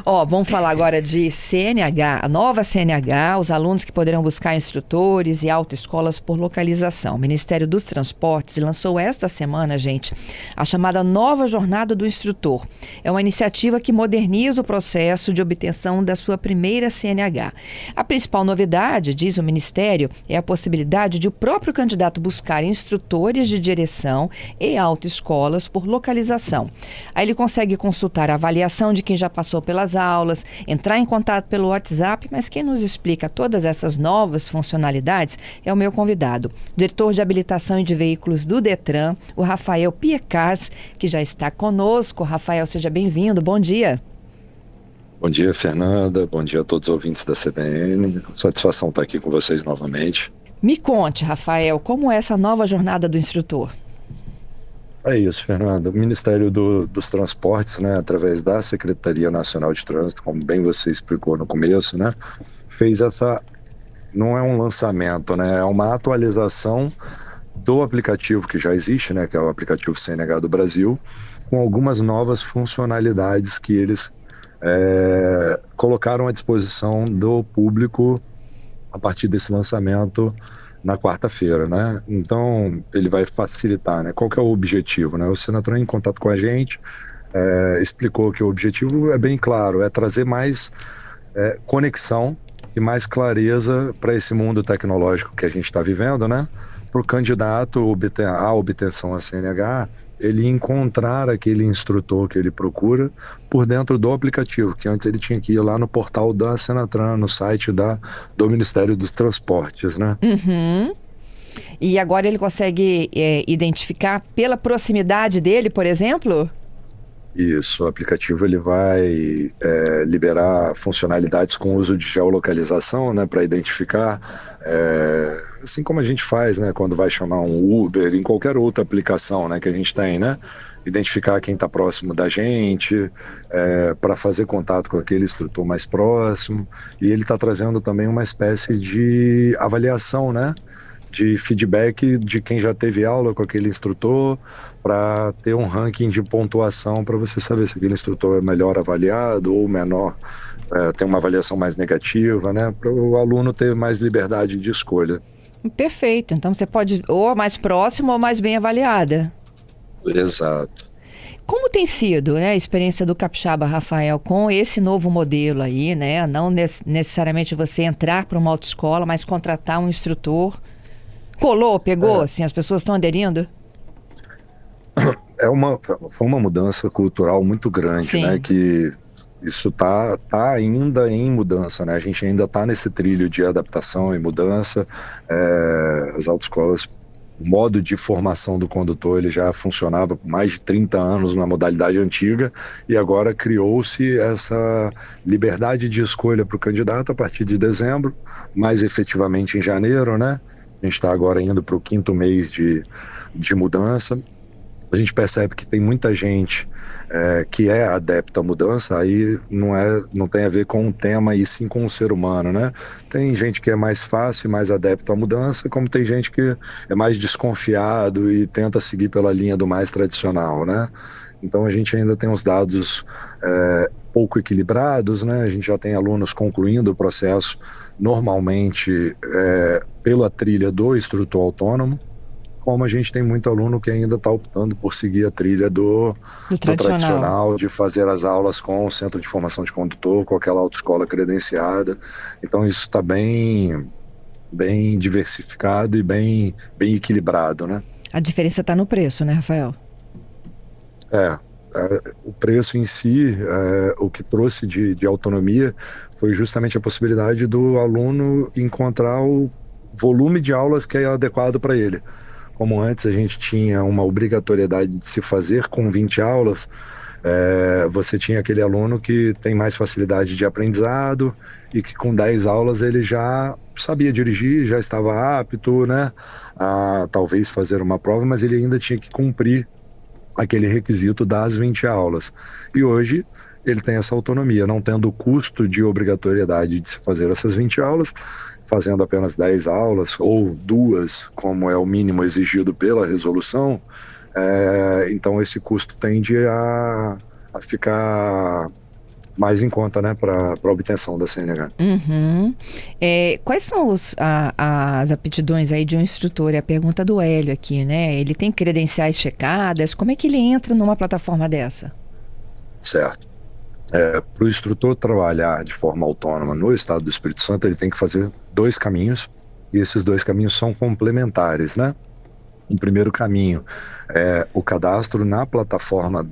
Ó, vamos falar agora de CNH, a nova CNH, os alunos que poderão buscar instrutores e autoescolas por localização. O Ministério dos Transportes lançou esta semana, gente, a chamada Nova Jornada do Instrutor. É uma iniciativa que moderniza o processo de obtenção da sua primeira CNH. A principal novidade, diz o Ministério, é a possibilidade de o próprio candidato buscar instrutores de direção e autoescolas por localização. Aí ele consegue consultar a avaliação de quem já passou pelas aulas, entrar em contato pelo WhatsApp, mas quem nos explica todas essas novas funcionalidades é o meu convidado, diretor de habilitação e de veículos do Detran, o Rafael Piecars, que já está conosco. Rafael, seja bem-vindo, bom dia. Bom dia, Fernanda. Bom dia a todos os ouvintes da CBN. Satisfação estar aqui com vocês novamente. Me conte, Rafael, como é essa nova jornada do instrutor? É isso, Fernanda. O Ministério dos Transportes, né, através da Secretaria Nacional de Trânsito, como bem você explicou no começo, né, fez essa... Não é um lançamento, né, é uma atualização do aplicativo que já existe, né, que é o aplicativo CNH do Brasil, com algumas novas funcionalidades que eles colocaram à disposição do público a partir desse lançamento na quarta-feira, né? Então, ele vai facilitar, né? Qual que é o objetivo, né? O Senatran, em contato com a gente, explicou que o objetivo é bem claro, é trazer mais conexão e mais clareza para esse mundo tecnológico que a gente está vivendo, né? Para o candidato à obtenção a CNH, ele encontrar aquele instrutor que ele procura por dentro do aplicativo, que antes ele tinha que ir lá no portal da Senatran, no site do Ministério dos Transportes, né? Uhum. E agora ele consegue identificar pela proximidade dele, por exemplo? Isso, o aplicativo ele vai liberar funcionalidades com uso de geolocalização, né, para identificar, assim como a gente faz, né, quando vai chamar um Uber, em qualquer outra aplicação, né, que a gente tem, né, identificar quem está próximo da gente, para fazer contato com aquele instrutor mais próximo, e ele está trazendo também uma espécie de avaliação, né, de feedback de quem já teve aula com aquele instrutor, para ter um ranking de pontuação para você saber se aquele instrutor é melhor avaliado ou menor, tem uma avaliação mais negativa, né? Para o aluno ter mais liberdade de escolha. Perfeito. Então você pode ou mais próximo ou mais bem avaliada. Exato. Como tem sido, né, a experiência do capixaba, Rafael, com esse novo modelo aí, né? Não necessariamente você entrar para uma autoescola, mas contratar um instrutor. Colou, pegou, assim, as pessoas estão aderindo? Foi uma mudança cultural muito grande, Sim. né? Que isso tá ainda em mudança, né? A gente ainda está nesse trilho de adaptação e mudança. As autoescolas, o modo de formação do condutor, ele já funcionava por mais de 30 anos na modalidade antiga, e agora criou-se essa liberdade de escolha para o candidato a partir de dezembro, mais efetivamente em janeiro, né? A gente está agora indo para o 5º mês de mudança. A gente percebe que tem muita gente que é adepta à mudança, aí não tem a ver com o tema e sim com o ser humano, né? Tem gente que é mais fácil e mais adepto à mudança, como tem gente que é mais desconfiado e tenta seguir pela linha do mais tradicional, né? Então a gente ainda tem os dados pouco equilibrados, né? A gente já tem alunos concluindo o processo normalmente pela trilha do instrutor autônomo, como a gente tem muito aluno que ainda está optando por seguir a trilha do tradicional, de fazer as aulas com o Centro de Formação de Condutor, com aquela autoescola credenciada. Então isso está bem diversificado e bem equilibrado, né? A diferença está no preço, né, Rafael? O preço em si, o que trouxe de autonomia foi justamente a possibilidade do aluno encontrar o volume de aulas que é adequado para ele. Como antes a gente tinha uma obrigatoriedade de se fazer com 20 aulas, você tinha aquele aluno que tem mais facilidade de aprendizado e que com 10 aulas ele já sabia dirigir, já estava apto, né, a talvez fazer uma prova, mas ele ainda tinha que cumprir aquele requisito das 20 aulas. E hoje ele tem essa autonomia, não tendo o custo de obrigatoriedade de se fazer essas 20 aulas, fazendo apenas 10 aulas ou 2, como é o mínimo exigido pela resolução. Então esse custo tende a ficar mais em conta, né, para obtenção da CNH. Uhum. Quais são as aptidões aí de um instrutor? É a pergunta do Hélio aqui, né? Ele tem credenciais checadas? Como é que ele entra numa plataforma dessa? Certo. Para o instrutor trabalhar de forma autônoma no estado do Espírito Santo, ele tem que fazer 2 caminhos, e esses 2 caminhos são complementares, né? O primeiro caminho é o cadastro na plataforma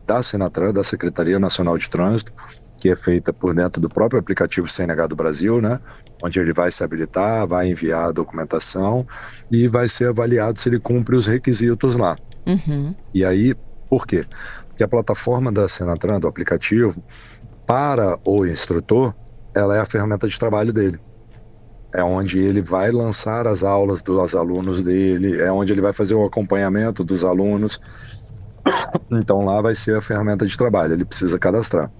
da Senatran, da Secretaria Nacional de Trânsito, que é feita por dentro do próprio aplicativo CNH do Brasil, né? Onde ele vai se habilitar, vai enviar a documentação e vai ser avaliado se ele cumpre os requisitos lá. Uhum. E aí, por quê? Porque a plataforma da Senatran, do aplicativo, para o instrutor, ela é a ferramenta de trabalho dele. É onde ele vai lançar as aulas dos alunos dele, é onde ele vai fazer o acompanhamento dos alunos. Então lá vai ser a ferramenta de trabalho, ele precisa cadastrar.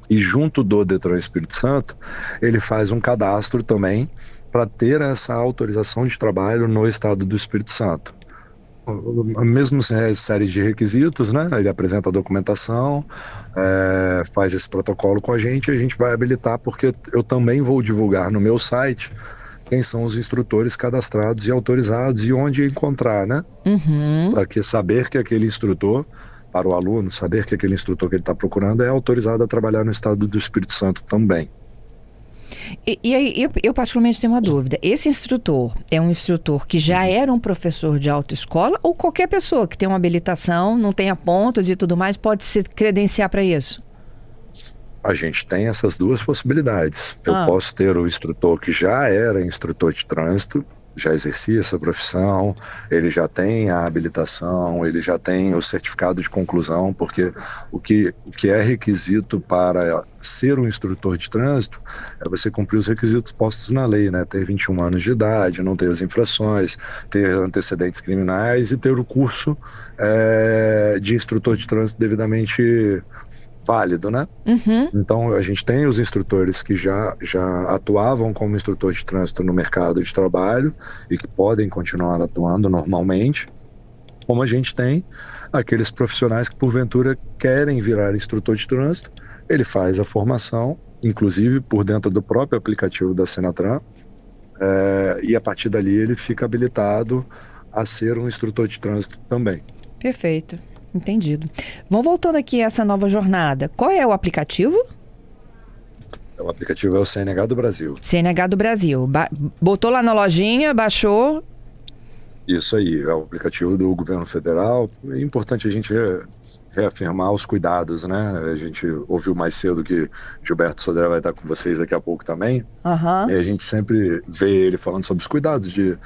E junto do Detran Espírito Santo, ele faz um cadastro também para ter essa autorização de trabalho no estado do Espírito Santo. A mesma série de requisitos, né? Ele apresenta a documentação, faz esse protocolo com a gente vai habilitar, porque eu também vou divulgar no meu site quem são os instrutores cadastrados e autorizados e onde encontrar, né? Uhum. Para que saber que aquele instrutor, para o aluno, saber que aquele instrutor que ele está procurando é autorizado a trabalhar no estado do Espírito Santo também. E aí, eu particularmente tenho uma dúvida. Esse instrutor é um instrutor que já era um professor de autoescola, ou qualquer pessoa que tem uma habilitação, não tenha pontos e tudo mais, pode se credenciar para isso? A gente tem essas 2 possibilidades. Eu posso ter o instrutor que já era instrutor de trânsito, já exercia essa profissão, ele já tem a habilitação, ele já tem o certificado de conclusão, porque o que é requisito para ser um instrutor de trânsito é você cumprir os requisitos postos na lei, né? Ter 21 anos de idade, não ter as infrações, ter antecedentes criminais e ter o curso de instrutor de trânsito devidamente válido, né? Uhum. Então a gente tem os instrutores que já atuavam como instrutor de trânsito no mercado de trabalho e que podem continuar atuando normalmente, como a gente tem aqueles profissionais que porventura querem virar instrutor de trânsito. Ele faz a formação, inclusive por dentro do próprio aplicativo da Senatran, e a partir dali ele fica habilitado a ser um instrutor de trânsito também. Perfeito. Entendido. Vamos voltando aqui a essa nova jornada. Qual é o aplicativo? O aplicativo é o CNH do Brasil. CNH do Brasil. Botou lá na lojinha, baixou. Isso aí, é o aplicativo do governo federal. É importante a gente reafirmar os cuidados, né? A gente ouviu mais cedo que Gilberto Sodré vai estar com vocês daqui a pouco também. Uhum. E a gente sempre vê ele falando sobre os cuidados de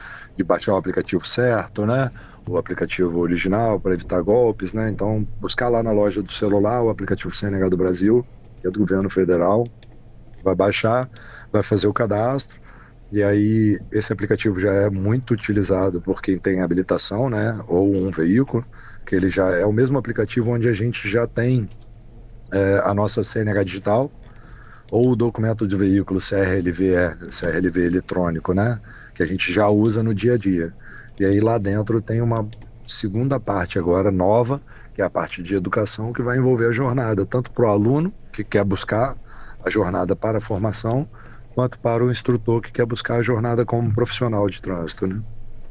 baixar o aplicativo certo, né? O aplicativo original para evitar golpes, né? Então, buscar lá na loja do celular o aplicativo CNH do Brasil, que é do governo federal, vai baixar, vai fazer o cadastro, e aí esse aplicativo já é muito utilizado por quem tem habilitação, né? Ou um veículo, que ele já é o mesmo aplicativo onde a gente já tem a nossa CNH digital, ou o documento de veículo CRLV eletrônico, né? Que a gente já usa no dia a dia. E aí lá dentro tem uma segunda parte agora nova, que é a parte de educação, que vai envolver a jornada, tanto para o aluno que quer buscar a jornada para a formação, quanto para o instrutor que quer buscar a jornada como profissional de trânsito, né?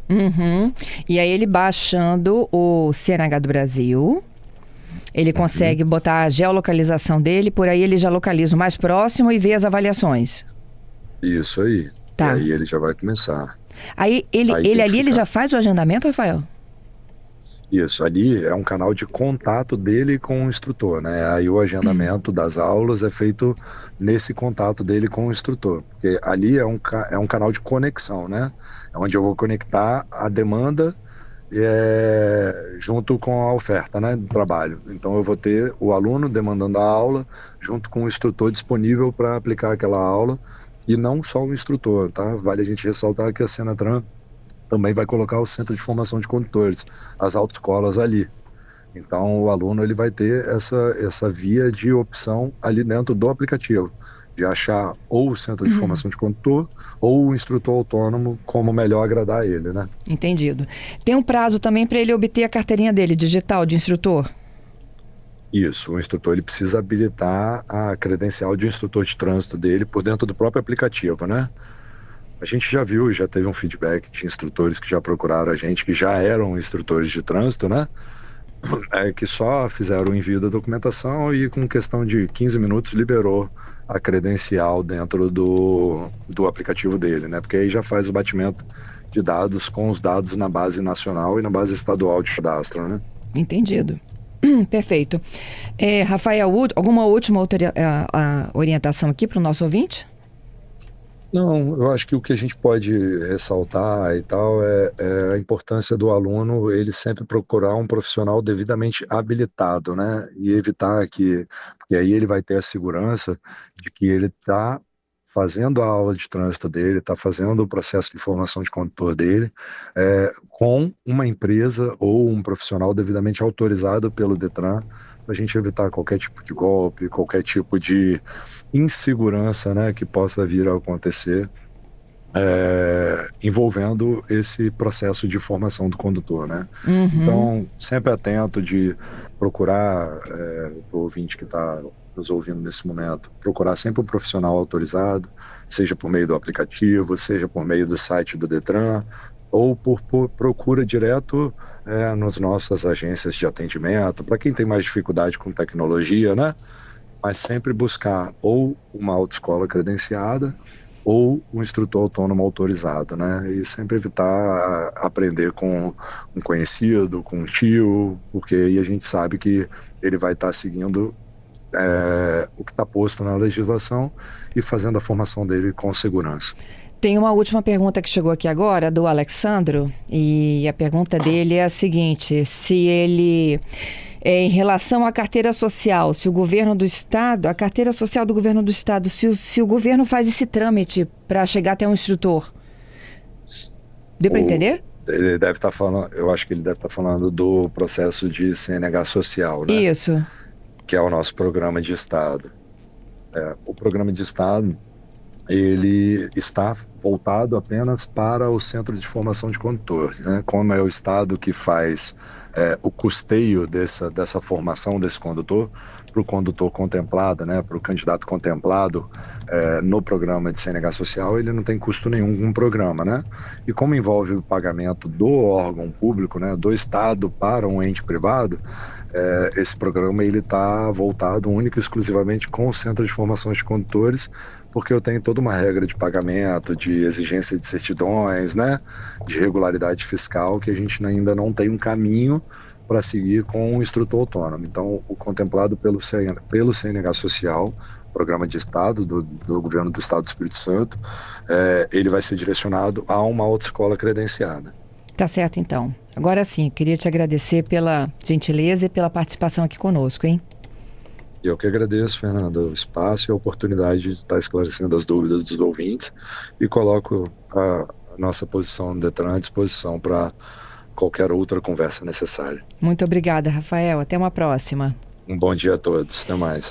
Uhum. E aí ele baixando o CNH do Brasil, ele consegue botar a geolocalização dele, por aí ele já localiza o mais próximo e vê as avaliações. Isso aí. Tá. E aí ele já vai começar. Aí ele já faz o agendamento, Rafael? Isso, ali é um canal de contato dele com o instrutor, né? Aí o agendamento das aulas é feito nesse contato dele com o instrutor, porque ali é um canal de conexão, né? É onde eu vou conectar a demanda junto com a oferta, né, do trabalho. Então eu vou ter o aluno demandando a aula junto com o instrutor disponível para aplicar aquela aula, e não só o instrutor, tá? Vale a gente ressaltar que a Senatran também vai colocar o Centro de Formação de Condutores, as autoescolas ali. Então o aluno ele vai ter essa via de opção ali dentro do aplicativo, de achar ou o Centro de Formação de Condutor ou o instrutor autônomo, como melhor agradar ele, né? Entendido. Tem um prazo também para ele obter a carteirinha dele digital de instrutor? Isso, o instrutor ele precisa habilitar a credencial de instrutor de trânsito dele por dentro do próprio aplicativo, né? A gente já viu, já teve um feedback de instrutores que já procuraram a gente, que já eram instrutores de trânsito, né? Que só fizeram o envio da documentação e com questão de 15 minutos liberou a credencial dentro do aplicativo dele, né? Porque aí já faz o batimento de dados com os dados na base nacional e na base estadual de cadastro, né? Entendido. Perfeito. Rafael, alguma última orientação aqui para o nosso ouvinte? Não, eu acho que o que a gente pode ressaltar e tal é a importância do aluno ele sempre procurar um profissional devidamente habilitado, né? E evitar porque aí ele vai ter a segurança de que ele está fazendo a aula de trânsito dele, está fazendo o processo de formação de condutor dele, com uma empresa ou um profissional devidamente autorizado pelo Detran, para a gente evitar qualquer tipo de golpe, qualquer tipo de insegurança, né, que possa vir a acontecer envolvendo esse processo de formação do condutor, né? Uhum. Então, sempre atento de procurar, o ouvinte que está nos ouvindo nesse momento, procurar sempre um profissional autorizado, seja por meio do aplicativo, seja por meio do site do Detran, ou por procura direto nas nossas agências de atendimento, para quem tem mais dificuldade com tecnologia, né? Mas sempre buscar ou uma autoescola credenciada ou um instrutor autônomo autorizado, né? E sempre evitar aprender com um conhecido, com um tio, porque aí a gente sabe que ele vai estar seguindo o que está posto na legislação e fazendo a formação dele com segurança. Tem uma última pergunta que chegou aqui agora, do Alexandro, e a pergunta dele é a seguinte: se ele, em relação à carteira social, se o governo do estado, a carteira social do governo do estado, se o governo faz esse trâmite para chegar até um instrutor, deu para entender? Ele deve estar falando, eu acho que ele deve estar falando do processo de CNH social, né? Isso. Que é o nosso programa de estado. O programa de estado, ele está voltado apenas para o Centro de Formação de Condutor, né? Como é o estado que faz o custeio dessa formação desse condutor, para o condutor contemplado, né? Para o candidato contemplado no programa de CNH social, ele não tem custo nenhum com o programa, né? E como envolve o pagamento do órgão público, né? Do estado para um ente privado, esse programa ele está voltado único e exclusivamente com o Centro de Formação de Condutores, porque eu tenho toda uma regra de pagamento, de exigência de certidões, né, de regularidade fiscal, que a gente ainda não tem um caminho para seguir com o instrutor autônomo. Então, o contemplado pelo CNH Social, programa de Estado do Governo do Estado do Espírito Santo, ele vai ser direcionado a uma autoescola credenciada. Tá certo, então. Agora sim, queria te agradecer pela gentileza e pela participação aqui conosco, hein? Eu que agradeço, Fernanda, o espaço e a oportunidade de estar esclarecendo as dúvidas dos ouvintes e coloco a nossa posição no Detran à disposição para qualquer outra conversa necessária. Muito obrigada, Rafael. Até uma próxima. Um bom dia a todos. Até mais.